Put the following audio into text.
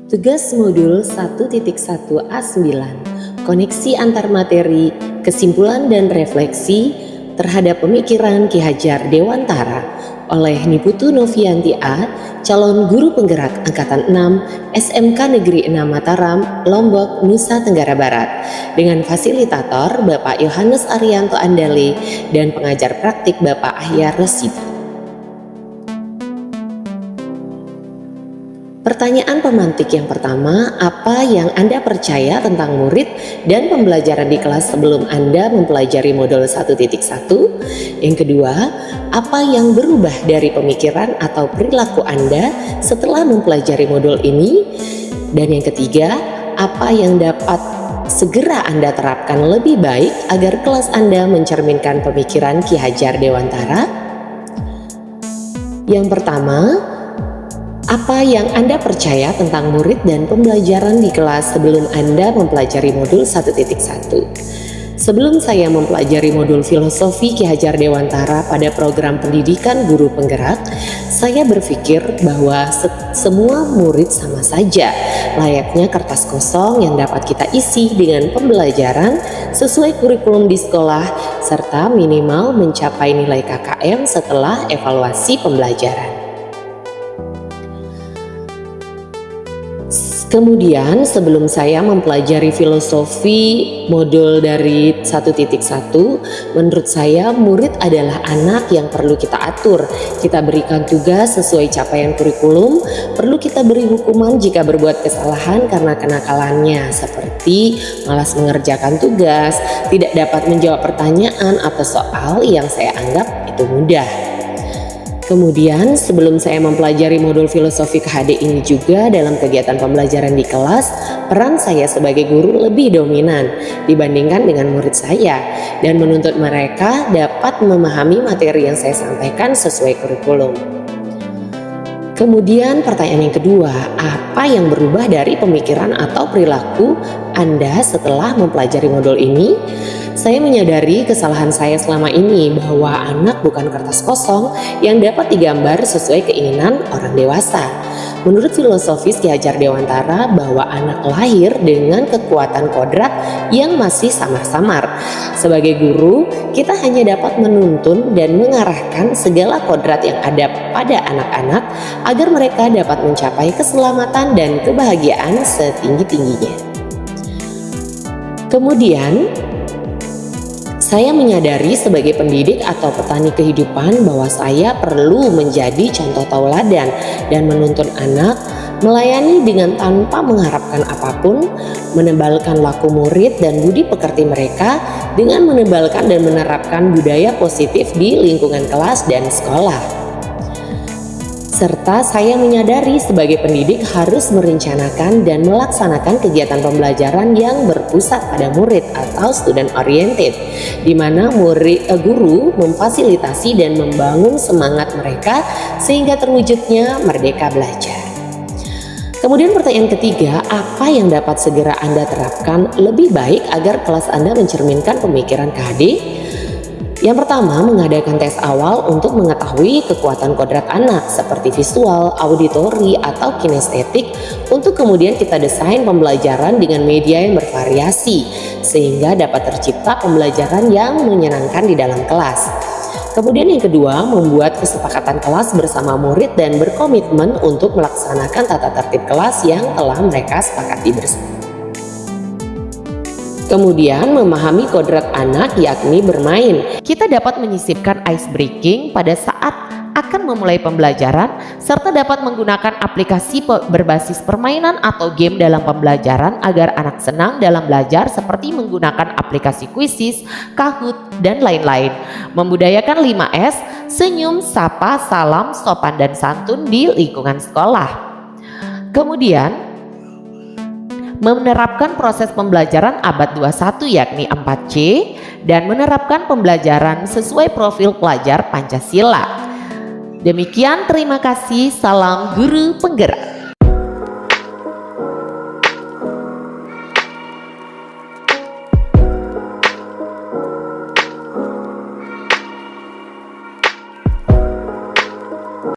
Tugas modul 1.1a9, koneksi antar materi, kesimpulan dan refleksi terhadap pemikiran Ki Hajar Dewantara oleh Niputu Novianti A, calon guru penggerak Angkatan 6 SMK Negeri 6 Mataram, Lombok, Nusa Tenggara Barat, dengan fasilitator Bapak Yohanes Arianto Andale dan pengajar praktik Bapak Ahyar Rosidi. Pertanyaan pemantik yang pertama, apa yang Anda percaya tentang murid dan pembelajaran di kelas sebelum Anda mempelajari modul 1.1? Yang kedua, apa yang berubah dari pemikiran atau perilaku Anda setelah mempelajari modul ini? Dan yang ketiga, apa yang dapat segera Anda terapkan lebih baik agar kelas Anda mencerminkan pemikiran Ki Hajar Dewantara? Yang pertama, apa yang Anda percaya tentang murid dan pembelajaran di kelas sebelum Anda mempelajari modul 1.1? Sebelum saya mempelajari modul filosofi Ki Hajar Dewantara pada program pendidikan guru penggerak, saya berpikir bahwa semua murid sama saja, layaknya kertas kosong yang dapat kita isi dengan pembelajaran sesuai kurikulum di sekolah, serta minimal mencapai nilai KKM setelah evaluasi pembelajaran. Kemudian sebelum saya mempelajari filosofi modul dari 1.1, menurut saya murid adalah anak yang perlu kita atur. Kita berikan tugas sesuai capaian kurikulum, perlu kita beri hukuman jika berbuat kesalahan karena kenakalannya, seperti malas mengerjakan tugas, tidak dapat menjawab pertanyaan atau soal yang saya anggap itu mudah. Kemudian sebelum saya mempelajari modul filosofi KHD ini juga dalam kegiatan pembelajaran di kelas, peran saya sebagai guru lebih dominan dibandingkan dengan murid saya dan menuntut mereka dapat memahami materi yang saya sampaikan sesuai kurikulum. Kemudian pertanyaan yang kedua, apa yang berubah dari pemikiran atau perilaku Anda setelah mempelajari modul ini? Saya menyadari kesalahan saya selama ini bahwa anak bukan kertas kosong yang dapat digambar sesuai keinginan orang dewasa. Menurut filosofis Ki Hajar Dewantara bahwa anak lahir dengan kekuatan kodrat yang masih samar-samar. Sebagai guru, kita hanya dapat menuntun dan mengarahkan segala kodrat yang ada pada anak-anak agar mereka dapat mencapai keselamatan dan kebahagiaan setinggi-tingginya. Kemudian, saya menyadari sebagai pendidik atau petani kehidupan bahwa saya perlu menjadi contoh tauladan dan menuntun anak melayani dengan tanpa mengharapkan apapun, menebalkan laku murid dan budi pekerti mereka dengan menebalkan dan menerapkan budaya positif di lingkungan kelas dan sekolah. Serta saya menyadari sebagai pendidik harus merencanakan dan melaksanakan kegiatan pembelajaran yang berpusat pada murid atau student oriented, di mana guru memfasilitasi dan membangun semangat mereka sehingga terwujudnya merdeka belajar. Kemudian pertanyaan ketiga, apa yang dapat segera Anda terapkan lebih baik agar kelas Anda mencerminkan pemikiran KHD? Yang pertama, mengadakan tes awal untuk mengetahui kekuatan kodrat anak seperti visual, auditori, atau kinestetik untuk kemudian kita desain pembelajaran dengan media yang bervariasi sehingga dapat tercipta pembelajaran yang menyenangkan di dalam kelas. Kemudian yang kedua, membuat kesepakatan kelas bersama murid dan berkomitmen untuk melaksanakan tata tertib kelas yang telah mereka sepakati bersama. Kemudian memahami kodrat anak yakni bermain. Kita dapat menyisipkan ice breaking pada saat akan memulai pembelajaran serta dapat menggunakan aplikasi berbasis permainan atau game dalam pembelajaran agar anak senang dalam belajar seperti menggunakan aplikasi Quizizz, Kahoot, dan lain-lain. Membudayakan 5S, senyum, sapa, salam, sopan dan santun di lingkungan sekolah. Kemudian menerapkan proses pembelajaran abad 21 yakni 4C dan menerapkan pembelajaran sesuai profil pelajar Pancasila. Demikian, terima kasih. Salam guru penggerak.